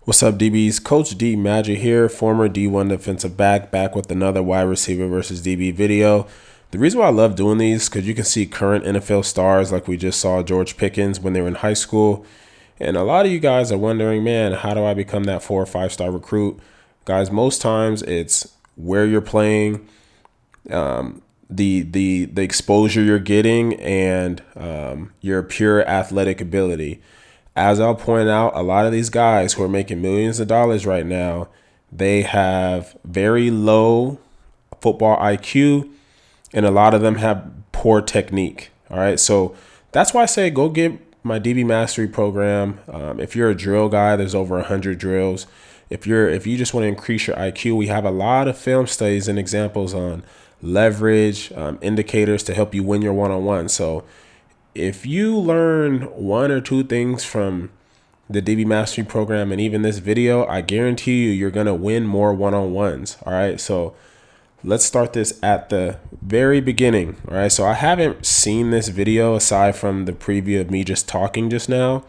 What's up, DBs? Coach D Magic here, former D1 defensive back with another wide receiver versus DB video. The reason why I love doing these is because you can see current NFL stars like we just saw George Pickens when they were in high school. And a lot of you guys are wondering, man, how do I become that 4 or 5 star recruit? Guys, most times it's where you're playing, the exposure you're getting, and your pure athletic ability. As I'll point out, a lot of these guys who are making millions of dollars right now, they have very low football IQ, and a lot of them have poor technique. All right, so that's why I say go get my DB Mastery program. If you're a drill guy, there's over 100 drills. If you just want to increase your IQ, we have a lot of film studies and examples on leverage, indicators to help you win your one-on-one. So if you learn one or two things from the DB Mastery program and even this video, I guarantee you're going to win more one-on-ones. All right. So let's start this at the very beginning. All right. So I haven't seen this video aside from the preview of me just talking just now.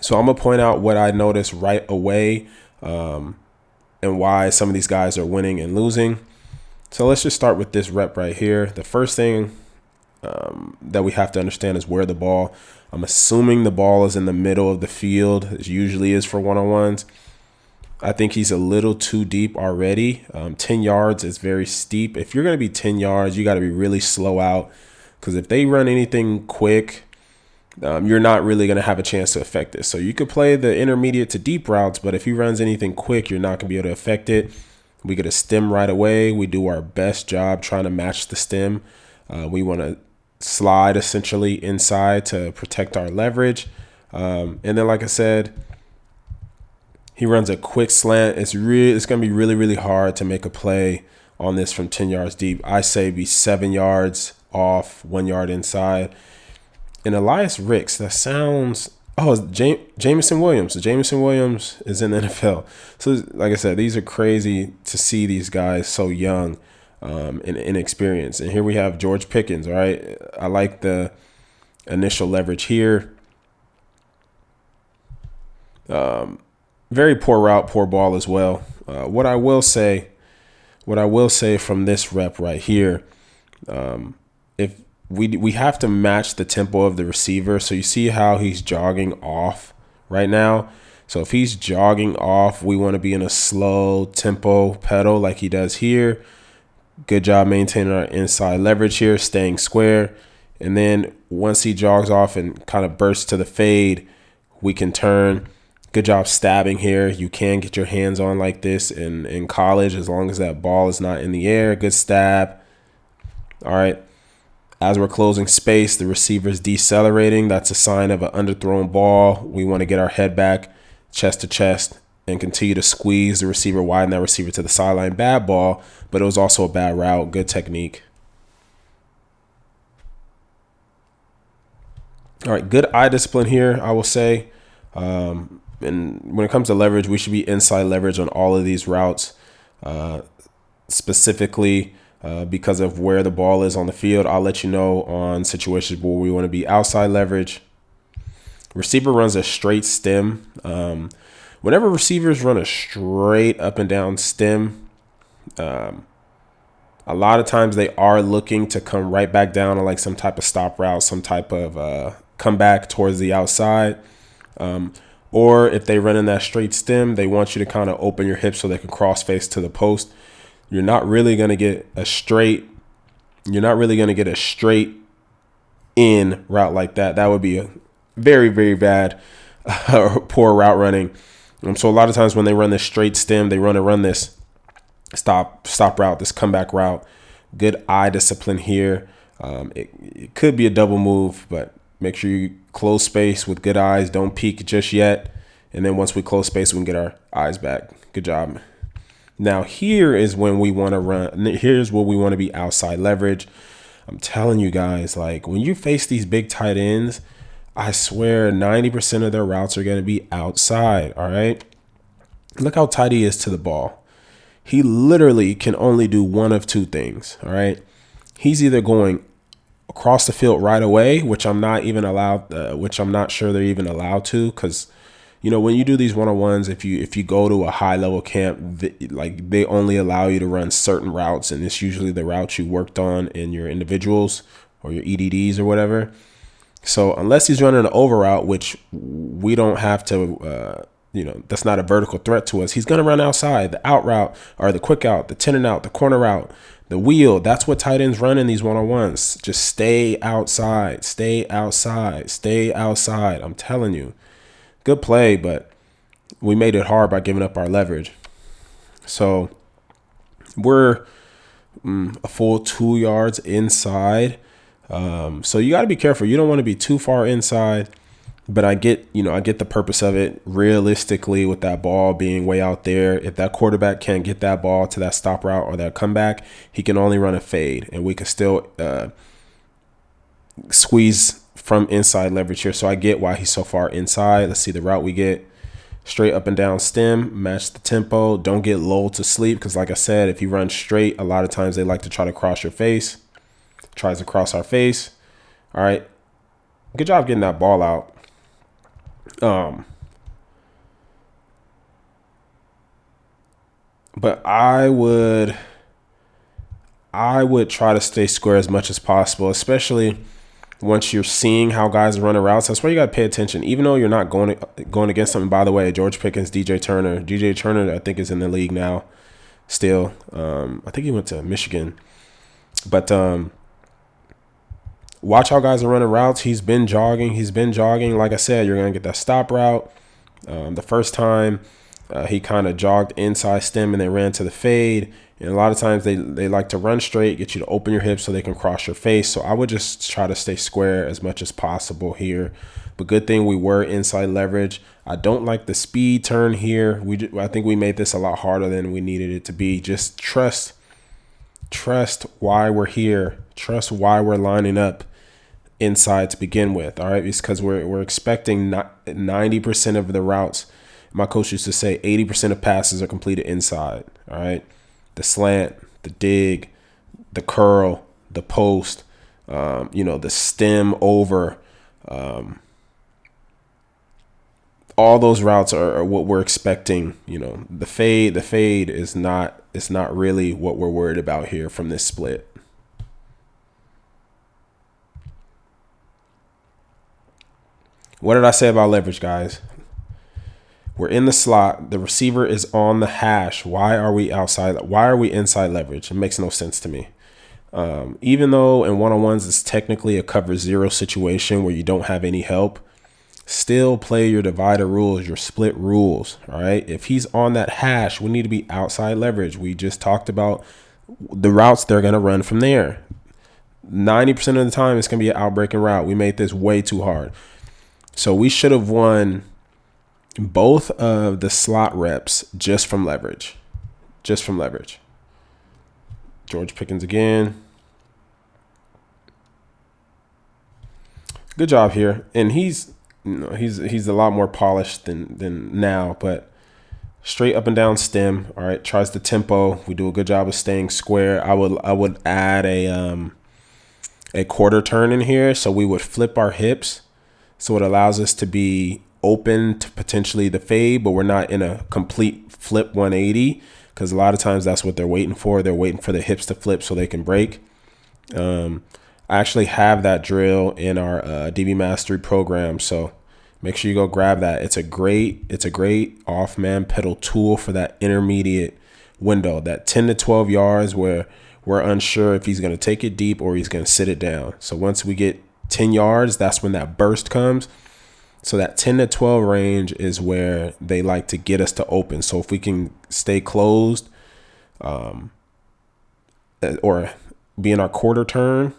So I'm going to point out what I noticed right away and why some of these guys are winning and losing. So let's just start with this rep right here. The first thing that we have to understand is where the ball. I'm assuming the ball is in the middle of the field, as usually is for one-on-ones. I think he's a little too deep already. 10 yards is very steep. If you're going to be 10 yards, you got to be really slow out, because if they run anything quick, you're not really going to have a chance to affect this. So you could play the intermediate to deep routes, but if he runs anything quick, you're not going to be able to affect it. We get a stem right away. We do our best job trying to match the stem. We want to slide essentially inside to protect our leverage. And then, like I said, he runs a quick slant. It's going to be really, really hard to make a play on this from 10 yards deep. I say be 7 yards off, 1 yard inside. And Elias Ricks, that sounds, Jameson Williams. So Jameson Williams is in the NFL. So like I said, these are crazy to see these guys so young and inexperienced. And here we have George Pickens. All right, I like the initial leverage here. Very poor route, poor ball as well. What I will say from this rep right here, if we have to match the tempo of the receiver. So you see how he's jogging off right now. So if he's jogging off, we want to be in a slow tempo pedal like he does here. Good job maintaining our inside leverage here, staying square. And then once he jogs off and kind of bursts to the fade, we can turn. Good job stabbing here. You can get your hands on like this in college as long as that ball is not in the air. Good stab. All right. As we're closing space, the receiver's decelerating. That's a sign of an underthrown ball. We want to get our head back, chest to chest, and continue to squeeze the receiver, widen that receiver to the sideline. Bad ball, but it was also a bad route. Good technique. All right, good eye discipline here, I will say. And when it comes to leverage, we should be inside leverage on all of these routes, specifically because of where the ball is on the field. I'll let you know on situations where we want to be outside leverage. Receiver runs a straight stem. Whenever receivers run a straight up and down stem, a lot of times they are looking to come right back down on like some type of stop route, some type of comeback towards the outside. Or if they run in that straight stem, they want you to kind of open your hips so they can cross face to the post. You're not really going to get a straight in route like that. That would be a very, very bad, poor route running. So a lot of times when they run this straight stem, they run this stop route, this comeback route. Good eye discipline here. It could be a double move, but make sure you close space with good eyes. Don't peek just yet. And then once we close space, we can get our eyes back. Good job. Now here is when we want to run. Here's where we want to be outside leverage. I'm telling you guys, like when you face these big tight ends, I swear 90% of their routes are going to be outside. All right. Look how tight he is to the ball. He literally can only do one of two things. All right. He's either going across the field right away, which I'm not sure they're even allowed to, because when you do these one-on-ones, if you go to a high level camp, like they only allow you to run certain routes, and it's usually the routes you worked on in your individuals or your EDDs or whatever. So unless he's running an over route, which we don't have to, that's not a vertical threat to us. He's going to run outside, the out route or the quick out, the 10 and out, the corner route, the wheel. That's what tight ends run in these one-on-ones. Just stay outside, stay outside, stay outside. I'm telling you, good play, but we made it hard by giving up our leverage. So we're a full 2 yards inside. So you got to be careful. You don't want to be too far inside, but I get the purpose of it. Realistically, with that ball being way out there, if that quarterback can't get that ball to that stop route or that comeback, he can only run a fade, and we can still squeeze from inside leverage here. So I get why he's so far inside. Let's see the route we get. Straight up and down stem, match the tempo. Don't get lulled to sleep, because like I said, if you run straight, a lot of times they like to try to cross your face. Tries to cross our face. All right. Good job getting that ball out. But I would try to stay square as much as possible, especially once you're seeing how guys are running routes. That's why you got to pay attention, even though you're not going against them. By the way, George Pickens, DJ Turner, I think is in the league now still. I think he went to Michigan. But watch how guys are running routes. He's been jogging. Like I said, you're going to get that stop route. The first time he kind of jogged inside stem and then ran to the fade. And a lot of times they like to run straight, get you to open your hips so they can cross your face. So I would just try to stay square as much as possible here. But good thing we were inside leverage. I don't like the speed turn here. I think we made this a lot harder than we needed it to be. Just trust why we're here. Trust why we're lining up inside to begin with. All right, it's because we're expecting 90% of the routes. My coach used to say 80% of passes are completed inside. All right, the slant, the dig, the curl, the post, the stem over, all those routes are what we're expecting. The fade is not. It's not really what we're worried about here from this split. What did I say about leverage, guys? We're in the slot. The receiver is on the hash. Why are we outside? Why are we inside leverage? It makes no sense to me. Even though in one-on-ones it's technically a cover zero situation where you don't have any help, still play your divider rules, your split rules. All right. If he's on that hash, we need to be outside leverage. We just talked about the routes they're going to run from there. 90% of the time, it's going to be an outbreaking route. We made this way too hard. So we should have won both of the slot reps just from leverage. George Pickens again. Good job here. And he's a lot more polished than now, but straight up and down stem. All right. Tries the tempo. We do a good job of staying square. I would add a quarter turn in here. So we would flip our hips. So it allows us to be open to potentially the fade, but we're not in a complete flip 180, because a lot of times that's what they're waiting for. They're waiting for the hips to flip so they can break. I actually have that drill in our DB Mastery program, so make sure you go grab that. It's a great off-man pedal tool for that intermediate window, that 10 to 12 yards where we're unsure if he's going to take it deep or he's going to sit it down. So once we get 10 yards, that's when that burst comes. So that 10 to 12 range is where they like to get us to open. So if we can stay closed or be in our quarter turn,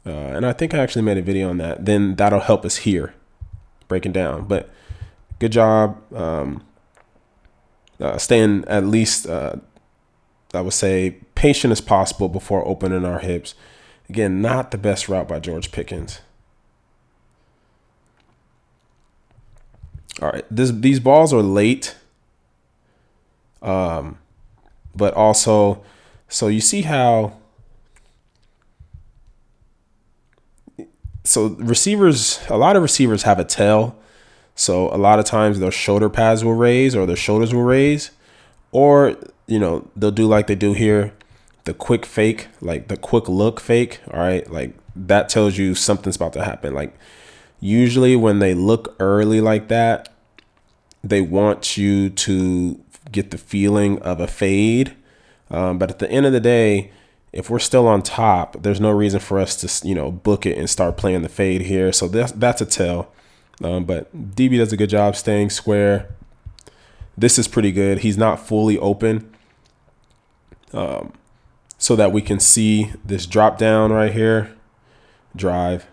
and I think I actually made a video on that, then that'll help us here breaking down. But good job staying at least, I would say, patient as possible before opening our hips. Again, not the best route by George Pickens. All right, these balls are late, but also, so you see how, so a lot of receivers have a tail. So a lot of times their shoulder pads will raise or their shoulders will raise, or, they'll do like they do here, the quick fake, like the quick look fake. All right. Like that tells you something's about to happen. Like usually when they look early like that, they want you to get the feeling of a fade. But at the end of the day, if we're still on top, there's no reason for us to, book it and start playing the fade here. So that's a tell. But DB does a good job staying square. This is pretty good. He's not fully open, so that we can see this drop down right here, drive.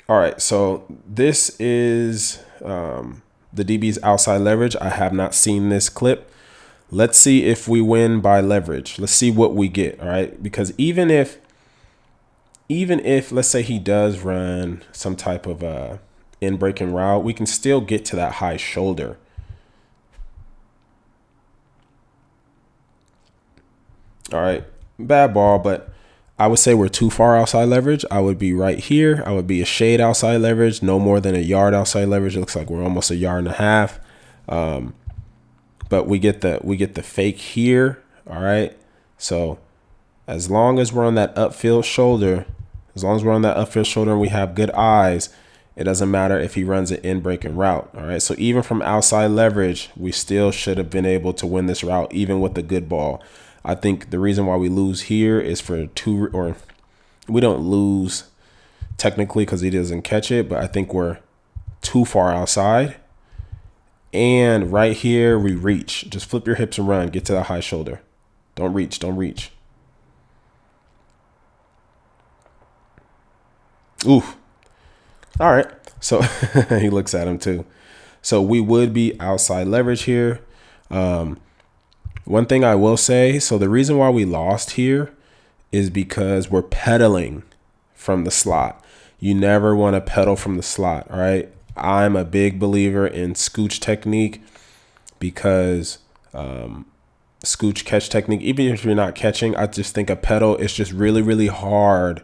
All right, so this is the DB's outside leverage. I have not seen this clip. Let's see if we win by leverage. Let's see what we get. All right, because even if let's say he does run some type of in breaking route, we can still get to that high shoulder. All right, bad ball, but I would say we're too far outside leverage. I would be right here. I would be a shade outside leverage, no more than a yard outside leverage. It looks like we're almost a yard and a half. But we get the fake here. All right. So as long as we're on that upfield shoulder, and we have good eyes, it doesn't matter if he runs an in breaking route. All right. So even from outside leverage, we still should have been able to win this route, even with the good ball. I think the reason why we lose here is we don't lose technically because he doesn't catch it, but I think we're too far outside. And right here, we reach. Just flip your hips and run. Get to that high shoulder. Don't reach. Oof. All right. So he looks at him too. So we would be outside leverage here. One thing I will say, so the reason why we lost here is because we're pedaling from the slot. You never want to pedal from the slot, all right? I'm a big believer in Scooch technique because Scooch catch technique, even if you're not catching, I just think a pedal is just really, really hard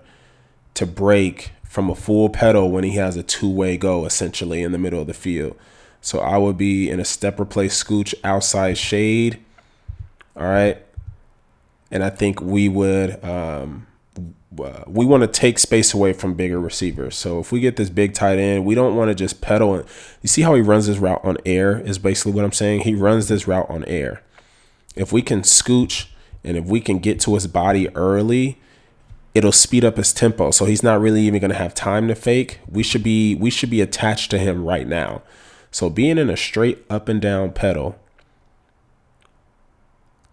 to break from a full pedal when he has a two-way go essentially in the middle of the field. So I would be in a step replace Scooch outside shade. All right. And I think we would we want to take space away from bigger receivers. So if we get this big tight end, we don't want to just pedal. You see how he runs this route on air is basically what I'm saying. He runs this route on air. If we can scooch and if we can get to his body early, it'll speed up his tempo. So he's not really even going to have time to fake. We should be attached to him right now. So being in a straight up and down pedal,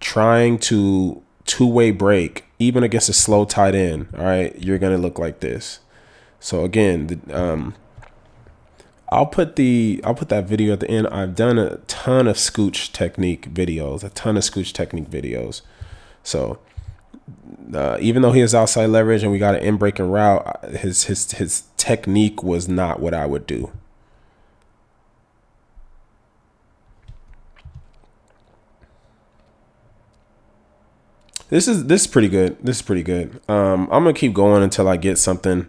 trying to two-way break, even against a slow tight end, all right, you're going to look like this. So again, I'll put that video at the end. I've done a ton of Scooch technique videos, So even though he is outside leverage and we got an in breaking route, his technique was not what I would do. This is pretty good. I'm gonna keep going until I get something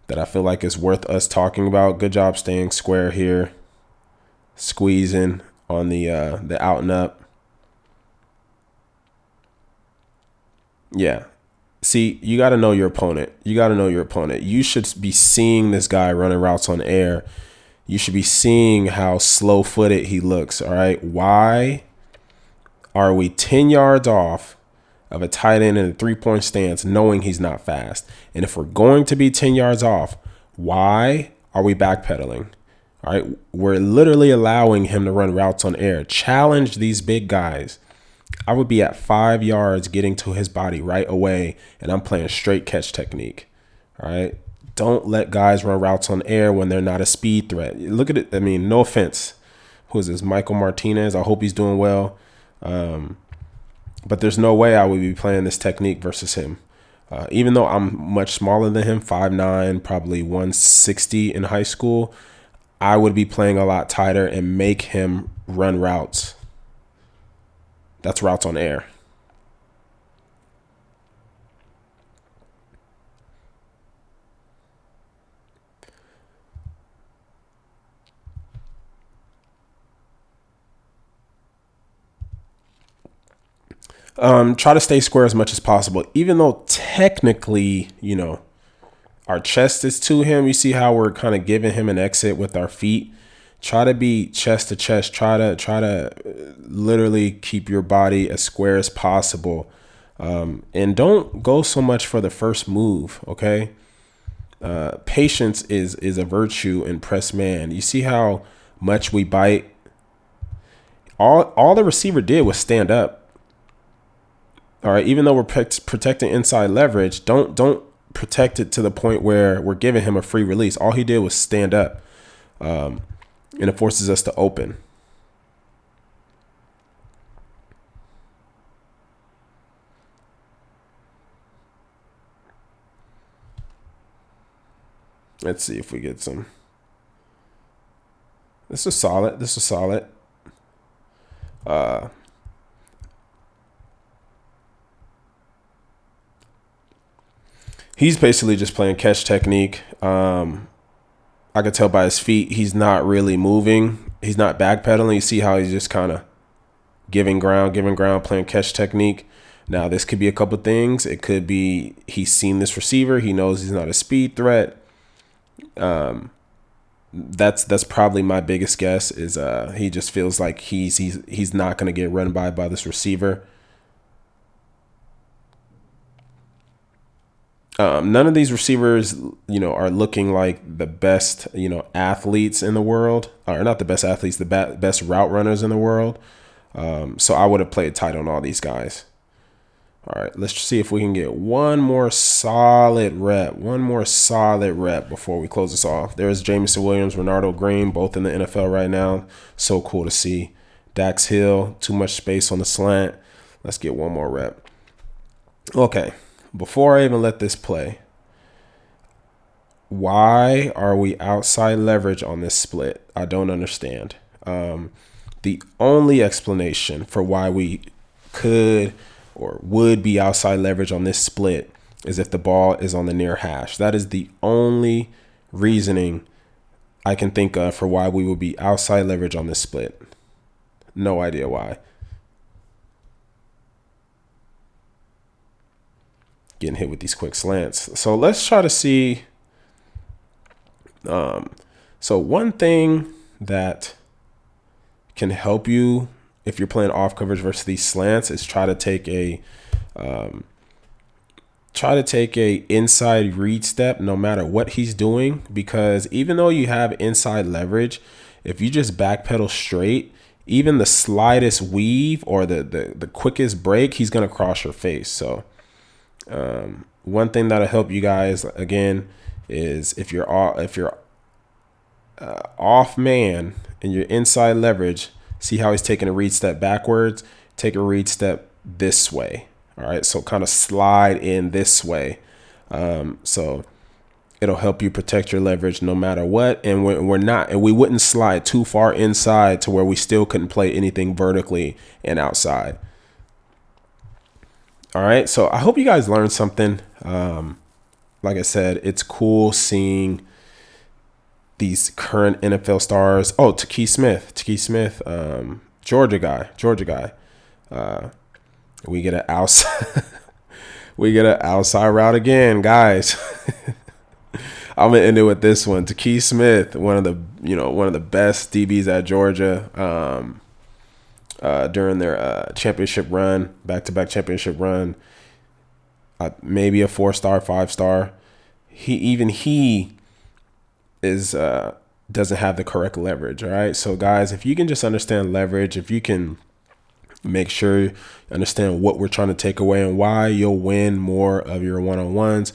that I feel like is worth us talking about. Good job staying square here, squeezing on the out and up. Yeah. See, you got to know your opponent. You should be seeing this guy running routes on air. You should be seeing how slow footed he looks. All right. Why are we 10 yards off of a tight end in a 3-point stance knowing he's not fast? And if we're going to be 10 yards off, why are we backpedaling? All right. We're literally allowing him to run routes on air. Challenge these big guys. I would be at 5 yards getting to his body right away, and I'm playing straight catch technique. All right. Don't let guys run routes on air when they're not a speed threat. Look at it. I mean, no offense. Who is this? Michael Martinez. I hope he's doing well. But there's no way I would be playing this technique versus him. Even though I'm much smaller than him, 5'9", probably 160 in high school, I would be playing a lot tighter and make him run routes. That's routes on air. Try to stay square as much as possible, even though technically, our chest is to him. You see how we're kind of giving him an exit with our feet. Try to be chest to chest. Try to literally keep your body as square as possible. And don't go so much for the first move. Okay. Patience is a virtue in press man. You see how much we bite. All the receiver did was stand up. All right. Even though we're protecting inside leverage, don't protect it to the point where we're giving him a free release. All he did was stand up. And it forces us to open. Let's see if we get some. This is solid. This is solid. He's basically just playing catch technique. I could tell by his feet, he's not really moving. He's not backpedaling. You see how he's just kind of giving ground, playing catch technique. Now, this could be a couple things. It could be he's seen this receiver. He knows he's not a speed threat. That's probably my biggest guess is he just feels like he's not going to get run by this receiver. None of these receivers, are looking like the best, athletes in the world, or not the best athletes, the best route runners in the world. So I would have played tight on all these guys. All right, let's see if we can get one more solid rep before we close this off. There's Jameson Williams, Renardo Green, both in the NFL right now. So cool to see. Dax Hill, too much space on the slant. Let's get one more rep. Okay. Before I even let this play, why are we outside leverage on this split? I don't understand. The only explanation for why we could or would be outside leverage on this split is if the ball is on the near hash. That is the only reasoning I can think of for why we would be outside leverage on this split. No idea why. Getting hit with these quick slants. So let's try to see. So one thing that can help you if you're playing off coverage versus these slants is try to take a inside read step no matter what he's doing, because even though you have inside leverage, if you just backpedal straight, even the slightest weave or the quickest break, he's gonna cross your face. So one thing that'll help you guys again is if you're off man and you're inside leverage, see how he's taking a read step backwards, take a read step this way. All right, so kind of slide in this way. So it'll help you protect your leverage no matter what. And we wouldn't slide too far inside to where we still couldn't play anything vertically and outside. All right, so I hope you guys learned something. Like I said, it's cool seeing these current NFL stars. Oh, Takee Smith, Georgia guy. We get an outside, outside route again, guys. I'm gonna end it with this one. Takee Smith, one of the best DBs at Georgia. During their championship run, back-to-back championship run, maybe a 4-star, 5-star. He is doesn't have the correct leverage. All right, so guys, if you can just understand leverage, if you can make sure you understand what we're trying to take away and why, you'll win more of your one-on-ones.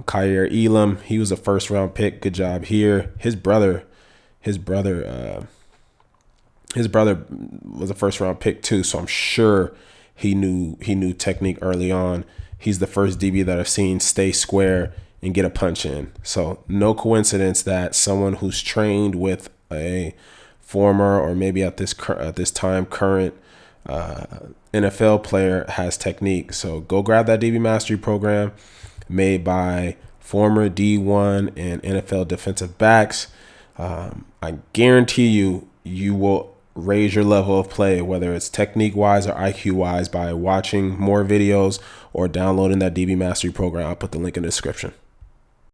Kyer Elam, he was a first-round pick. Good job here. His brother was a first-round pick too, so I'm sure he knew technique early on. He's the first DB that I've seen stay square and get a punch in. So no coincidence that someone who's trained with a former or maybe at this time current NFL player has technique. So go grab that DB Mastery program made by former D1 and NFL defensive backs. I guarantee you will raise your level of play, whether it's technique wise or IQ wise, by watching more videos or downloading that DB Mastery program. I'll put the link in the description.